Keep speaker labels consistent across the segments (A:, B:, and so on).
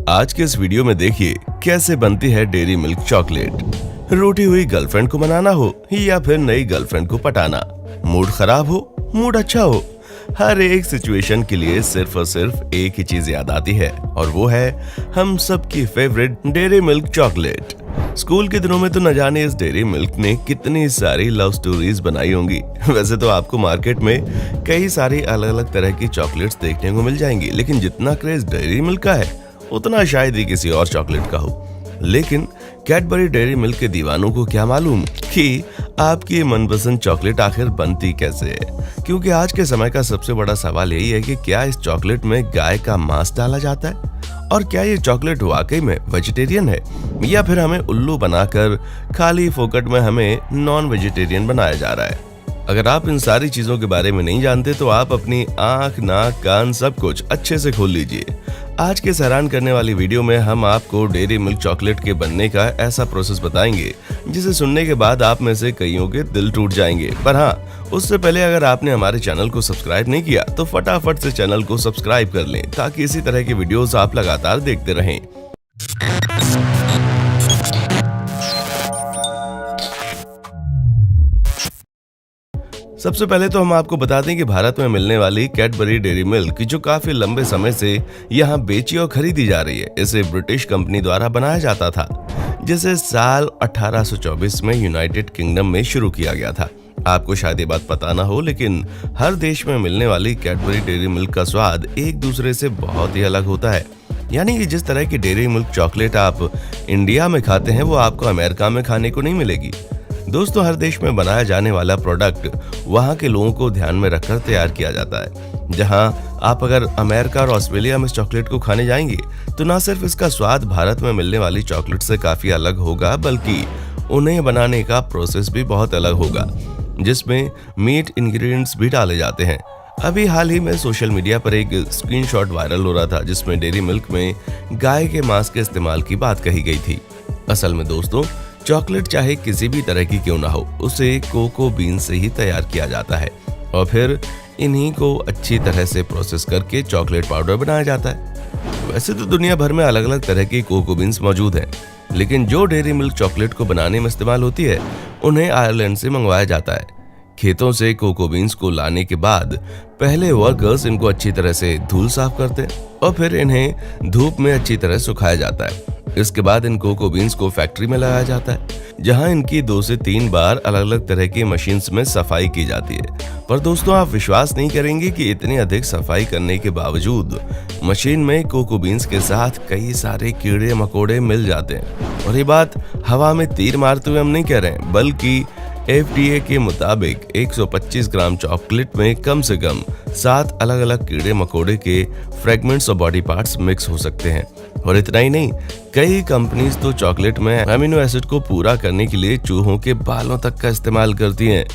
A: आज के इस वीडियो में देखिए कैसे बनती है डेयरी मिल्क चॉकलेट। रूठी हुई गर्लफ्रेंड को मनाना हो या फिर नई गर्लफ्रेंड को पटाना, मूड खराब हो मूड अच्छा हो, हर एक सिचुएशन के लिए सिर्फ और सिर्फ एक ही चीज याद आती है और वो है हम सबकी favourite dairy milk chocolate. School के दिनों में तो न जाने इस डेयरी मिल्क ने कितनी सारी लव स्टोरीज बनाई होंगी। वैसे तो आपको मार्केट में कई सारी अलग अलग तरह की चॉकलेट्स देखने को मिल जाएंगी, लेकिन जितना क्रेज डेयरी मिल्क का है उतना शायद ही किसी और चॉकलेट का हो। लेकिन कैडबरी डेयरी मिल्क के दीवानों को क्या मालूम कि आपकी मनपसंद चॉकलेट आखिर बनती कैसे है। क्योंकि आज के समय का सबसे बड़ा सवाल यही है कि क्या इस चॉकलेट में गाय का मांस डाला जाता है और क्या ये चॉकलेट वाकई में वेजिटेरियन है या फिर हमें उल्लू बनाकर खाली फोकट में हमें नॉन वेजिटेरियन बनाया जा रहा है। अगर आप इन सारी चीजों के बारे में नहीं जानते तो आप अपनी आंख नाक कान सब कुछ अच्छे से खोल लीजिए। आज के हैरान करने वाली वीडियो में हम आपको डेयरी मिल्क चॉकलेट के बनने का ऐसा प्रोसेस बताएंगे जिसे सुनने के बाद आप में से कईयों के दिल टूट जाएंगे। पर हाँ, उससे पहले अगर आपने हमारे चैनल को सब्सक्राइब नहीं किया तो फटाफट से चैनल को सब्सक्राइब कर लें ताकि इसी तरह के वीडियोस आप लगातार देखते रहें। सबसे पहले तो हम आपको बता दें कि भारत में मिलने वाली कैडबरी डेयरी मिल्क जो काफी लंबे समय से यहाँ बेची और खरीदी जा रही है, इसे ब्रिटिश कंपनी द्वारा बनाया जाता था, जिसे साल 1824 में यूनाइटेड किंगडम में शुरू किया गया था। आपको शायद ये बात पता ना हो, लेकिन हर देश में मिलने वाली कैडबरी डेयरी मिल्क का स्वाद एक दूसरे से बहुत ही अलग होता है। यानी कि जिस तरह की डेयरी मिल्क चॉकलेट आप इंडिया में खाते हैं वो आपको अमेरिका में खाने को नहीं मिलेगी। दोस्तों, हर देश में बनाया जाने वाला प्रोडक्ट वहाँ के लोगों को ध्यान में रखकर तैयार किया जाता है। जहाँ आप अगर अमेरिका और ऑस्ट्रेलिया में इस चॉकलेट को खाने जाएंगे तो न सिर्फ इसका स्वाद भारत में मिलने वाली चॉकलेट से काफी अलग होगा, बल्कि उन्हें बनाने का प्रोसेस भी बहुत अलग होगा, जिसमें मीट इंग्रेडिएंट्स भी डाले जाते हैं। अभी हाल ही में सोशल मीडिया पर एक स्क्रीनशॉट वायरल हो रहा था जिसमें डेयरी मिल्क में गाय के मांस के इस्तेमाल की बात कही गई थी। असल में दोस्तों, चॉकलेट चाहे किसी भी तरह की क्यों ना हो, उसे कोको बीन से ही तैयार किया जाता है और फिर इन्हीं को अच्छी तरह से प्रोसेस करके चॉकलेट पाउडर बनाया जाता है। वैसे तो दुनिया भर में अलग अलग तरह की कोको बीन्स मौजूद हैं, लेकिन जो डेयरी मिल्क चॉकलेट को बनाने में इस्तेमाल होती है उन्हें आयरलैंड से मंगवाया जाता है। खेतों से कोको बीन्स को लाने के बाद पहले वर्कर्स इनको अच्छी तरह से धूल साफ करते हैं और फिर इन्हें धूप में अच्छी तरह सुखाया जाता है। इसके बाद इन कोको बीन्स को फैक्ट्री में लगाया जाता है, जहां इनकी 2 से 3 बार अलग अलग तरह की मशीन्स में सफाई की जाती है। पर दोस्तों, आप विश्वास नहीं करेंगे कि इतनी अधिक सफाई करने के बावजूद मशीन में कोको बीन्स के साथ कई सारे कीड़े मकोड़े मिल जाते हैं। और ये बात हवा में तीर मारते हुए हम नहीं कह रहे हैं, बल्कि FDA के मुताबिक 125 ग्राम चॉकलेट में कम से कम 7 अलग अलग कीड़े मकोड़े के फ्रेगमेंट्स और बॉडी पार्ट्स मिक्स हो सकते हैं। और इतना ही नहीं, कई कंपनीज तो चॉकलेट में अमीनो एसिड को पूरा करने के लिए चूहों के बालों तक का इस्तेमाल करती हैं।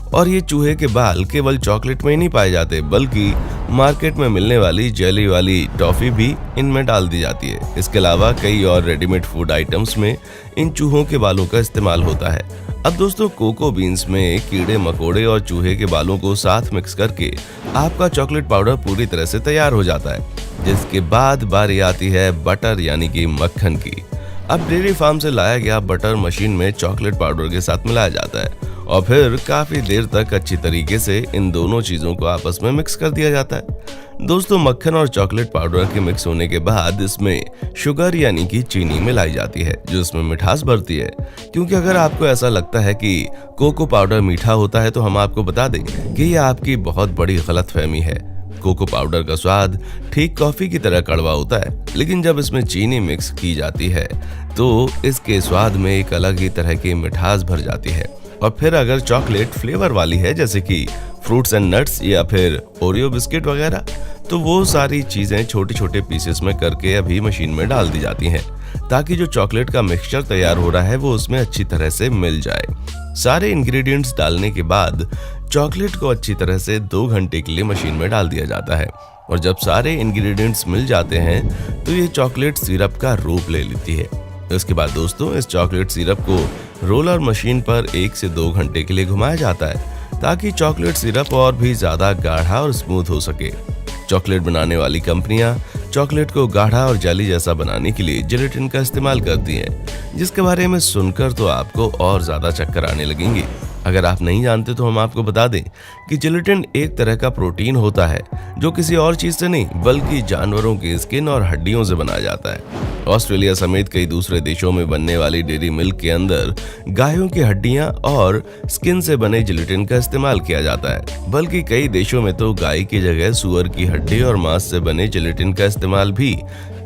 A: और ये चूहे के बाल केवल चॉकलेट में ही नहीं पाए जाते, बल्कि मार्केट में मिलने वाली जेली वाली टॉफी भी इनमें डाल दी जाती है। इसके अलावा कई और रेडीमेड फूड आइटम्स में इन चूहों के बालों का इस्तेमाल होता है। अब दोस्तों, कोको बीन्स में कीड़े मकोड़े और चूहे के बालों को साथ मिक्स करके आपका चॉकलेट पाउडर पूरी तरह से तैयार हो जाता है, जिसके बाद बारी आती है बटर यानी कि मक्खन की। अब डेयरी फार्म से लाया गया बटर मशीन में चॉकलेट पाउडर के साथ मिलाया जाता है और फिर काफी देर तक अच्छी तरीके से इन दोनों चीजों को आपस में मिक्स कर दिया जाता है। दोस्तों, मक्खन और चॉकलेट पाउडर के मिक्स होने के बाद इसमें शुगर यानी कि चीनी मिलाई जाती है, जो इसमें मिठास भरती है। क्योंकि अगर आपको ऐसा लगता है कि कोको पाउडर मीठा होता है तो हम आपको बता दें कि यह आपकी बहुत बड़ी गलतफहमी है। कोको पाउडर का स्वाद ठीक कॉफी की तरह कड़वा होता है, लेकिन जब इसमें चीनी मिक्स की जाती है तो इसके स्वाद में एक अलग ही तरह की मिठास भर जाती है। और फिर अगर चॉकलेट फ्लेवर वाली है, जैसे कि फ्रूट्स एंड नट्स या फिर ओरियो बिस्किट वगैरह, तो वो सारी चीजें छोटे छोटे पीसेस में करके अभी मशीन में डाल दी जाती हैं, ताकि जो चॉकलेट का मिक्सचर तैयार हो रहा है वो उसमें अच्छी तरह से मिल जाए। सारे इंग्रेडिएंट्स डालने के बाद चॉकलेट को अच्छी तरह से 2 घंटे के लिए मशीन में डाल दिया जाता है और जब सारे इंग्रेडिएंट्स मिल जाते हैं तो ये चॉकलेट सिरप का रूप ले लेती है। इसके बाद दोस्तों, इस चॉकलेट सिरप को रोलर मशीन पर 1 से 2 घंटे के लिए घुमाया जाता है ताकि चॉकलेट सिरप और भी ज्यादा गाढ़ा और स्मूथ हो सके। चॉकलेट बनाने वाली कंपनियां चॉकलेट को गाढ़ा और जाली जैसा बनाने के लिए जिलेटिन का इस्तेमाल करती हैं, जिसके बारे में सुनकर तो आपको और ज्यादा चक्कर आने लगेंगे। अगर आप नहीं जानते तो हम आपको बता दें कि जिलेटिन एक तरह का प्रोटीन होता है जो किसी और चीज से नहीं बल्कि जानवरों की स्किन और हड्डियों से बनाया जाता है। ऑस्ट्रेलिया समेत कई दूसरे देशों में बनने वाली डेयरी मिल्क के अंदर गायों की हड्डियां और स्किन से बने जिलेटिन का इस्तेमाल किया जाता है, बल्कि कई देशों में तो गाय की जगह सुअर की हड्डी और मांस से बने जिलेटिन का इस्तेमाल भी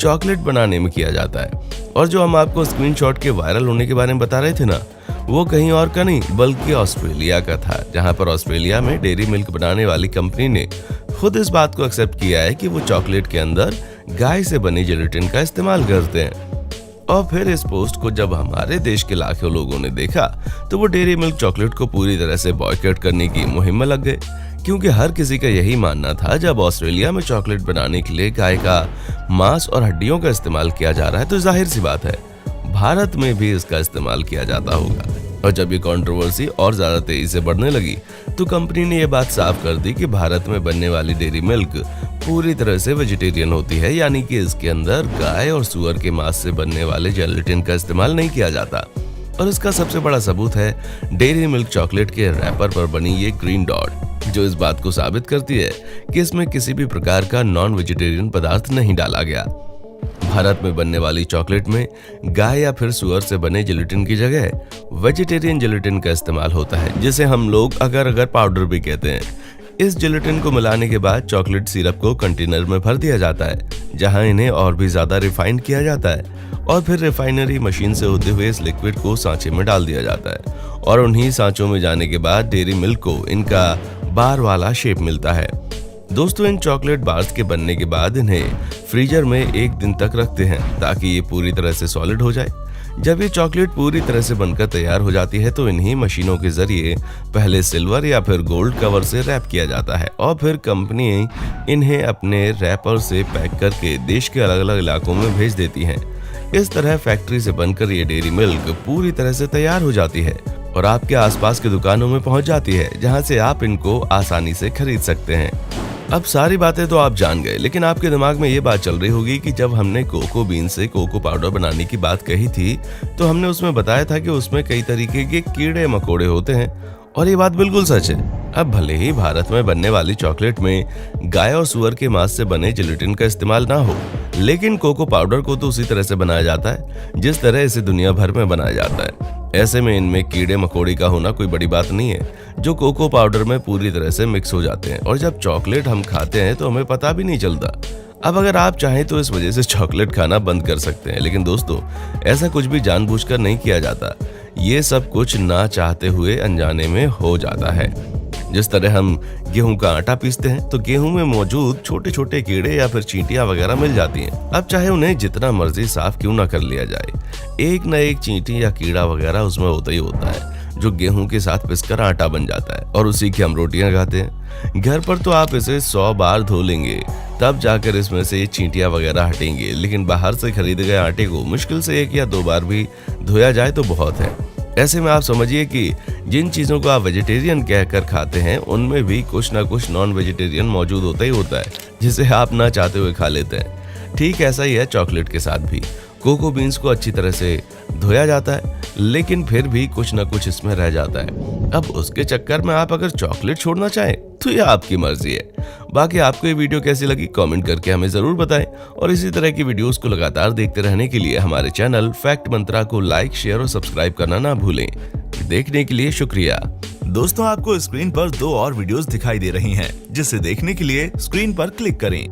A: चॉकलेट बनाने में किया जाता है। और जो हम आपको स्क्रीनशॉट के वायरल होने के बारे में बता रहे थे ना, वो कहीं और का नहीं बल्कि ऑस्ट्रेलिया का था, जहां पर ऑस्ट्रेलिया में डेयरी मिल्क बनाने वाली कंपनी ने खुद इस बात को एक्सेप्ट किया है कि वो चॉकलेट के अंदर गाय से बनी जिलेटिन का इस्तेमाल करते हैं। और फिर इस पोस्ट को जब हमारे देश के लाखों लोगों ने देखा तो वो डेयरी मिल्क चॉकलेट को पूरी तरह से बॉयकॉट करने की मुहिम में लग गए, क्योंकि हर किसी का यही मानना था जब ऑस्ट्रेलिया में चॉकलेट बनाने के लिए गाय का मांस और हड्डियों का इस्तेमाल किया जा रहा है तो जाहिर सी बात है भारत में भी इसका इस्तेमाल किया जाता होगा। और जब ये कंट्रोवर्सी और ज्यादा तेजी से बढ़ने लगी तो कंपनी ने ये बात साफ कर दी कि भारत में बनने वाली डेयरी मिल्क पूरी तरह से वेजिटेरियन होती है, यानी कि इसके अंदर गाय और सुअर के मांस से बनने वाले जिलेटिन का इस्तेमाल नहीं किया जाता। और इसका सबसे बड़ा सबूत है डेयरी मिल्क चॉकलेट के रैपर पर बनी ये ग्रीन डॉट, जो इस बात को साबित करती है कि इसमें किसी भी प्रकार का नॉन वेजिटेरियन पदार्थ नहीं डाला गया। भारत में बनने वाली चॉकलेट में गाय या फिर सुअर से बने जिलेटिन की जगह वेजिटेरियन जिलेटिन का इस्तेमाल होता है, जिसे हम लोग अगर अगर पाउडर भी कहते हैं। इस जिलेटिन को मिलाने के बाद चॉकलेट सिरप को कंटेनर में भर दिया जाता है, जहां इन्हें और भी ज्यादा रिफाइन किया जाता है और फिर रिफाइनरी मशीन से होते हुए इस लिक्विड को सांचे में डाल दिया जाता है और उन्हीं सांचों में जाने के बाद डेयरी मिल्क को इनका बार वाला शेप मिलता है। दोस्तों, इन चॉकलेट बार्स के बनने के बाद इन्हें फ्रीजर में 1 दिन तक रखते हैं ताकि ये पूरी तरह से सॉलिड हो जाए। जब ये चॉकलेट पूरी तरह से बनकर तैयार हो जाती है तो इन्हीं मशीनों के जरिए पहले सिल्वर या फिर गोल्ड कवर से रैप किया जाता है और फिर कंपनी इन्हें अपने रैपर से पैक करके देश के अलग अलग इलाकों में भेज देती है। इस तरह फैक्ट्री से बनकर ये डेयरी मिल्क पूरी तरह से तैयार हो जाती है और आपके आसपास की दुकानों में पहुंच जाती है, जहां से आप इनको आसानी से खरीद सकते हैं। अब सारी बातें तो आप जान गए, लेकिन आपके दिमाग में ये बात चल रही होगी कि जब हमने कोको बीन से कोको पाउडर बनाने की बात कही थी तो हमने उसमें बताया था कि उसमें कई तरीके के कीड़े मकोड़े होते हैं, और ये बात बिल्कुल सच है। अब भले ही भारत में बनने वाली चॉकलेट में गाय और सुअर के मांस से बने जिलेटिन का इस्तेमाल ना हो, लेकिन कोको पाउडर को तो उसी तरह से बनाया जाता है जिस तरह इसे दुनिया भर में बनाया जाता है। ऐसे में इनमें कीड़े मकोड़े का होना कोई बड़ी बात नहीं है, जो कोको पाउडर में पूरी तरह से मिक्स हो जाते हैं और जब चॉकलेट हम खाते हैं तो हमें पता भी नहीं चलता। अब अगर आप चाहें तो इस वजह से चॉकलेट खाना बंद कर सकते हैं, लेकिन दोस्तों ऐसा कुछ भी जानबूझकर नहीं किया जाता। ये सब कुछ ना चाहते हुए अनजाने में हो जाता है। जिस तरह हम गेहूं का आटा पीसते हैं तो गेहूं में मौजूद छोटे छोटे कीड़े या फिर चींटियां वगैरह मिल जाती हैं। अब चाहे उन्हें जितना मर्जी साफ क्यों ना कर लिया जाए, एक न एक चींटी या कीड़ा वगैरह उसमें होता ही होता है, जो गेहूं के साथ पिसकर आटा बन जाता है और उसी की हम रोटियां खाते हैं। घर पर तो आप इसे 100 बार धो लेंगे तब जाकर इसमें से चींटियां वगैरह हटेंगे, लेकिन बाहर से खरीदे गए आटे को मुश्किल से 1 या 2 बार भी धोया जाए तो बहुत है। ऐसे में आप समझिए कि जिन चीजों को आप वेजिटेरियन कहकर खाते हैं उनमें भी कुछ ना कुछ नॉन वेजिटेरियन मौजूद होता ही होता है, जिसे आप ना चाहते हुए खा लेते हैं। ठीक ऐसा ही है चॉकलेट के साथ भी। कोको बीन्स को अच्छी तरह से धोया जाता है, लेकिन फिर भी कुछ ना कुछ इसमें रह जाता है। अब उसके चक्कर में आप अगर चॉकलेट छोड़ना चाहें तो यह आपकी मर्जी है। बाकी आपको ये वीडियो कैसी लगी कमेंट करके हमें जरूर बताएं, और इसी तरह की वीडियोस को लगातार देखते रहने के लिए हमारे चैनल फैक्ट मंत्रा को लाइक, शेयर और सब्सक्राइब करना ना भूलें। देखने के लिए शुक्रिया।
B: दोस्तों, आपको स्क्रीन पर 2 और वीडियोस दिखाई दे रही हैं, जिसे देखने के लिए स्क्रीन पर क्लिक करें।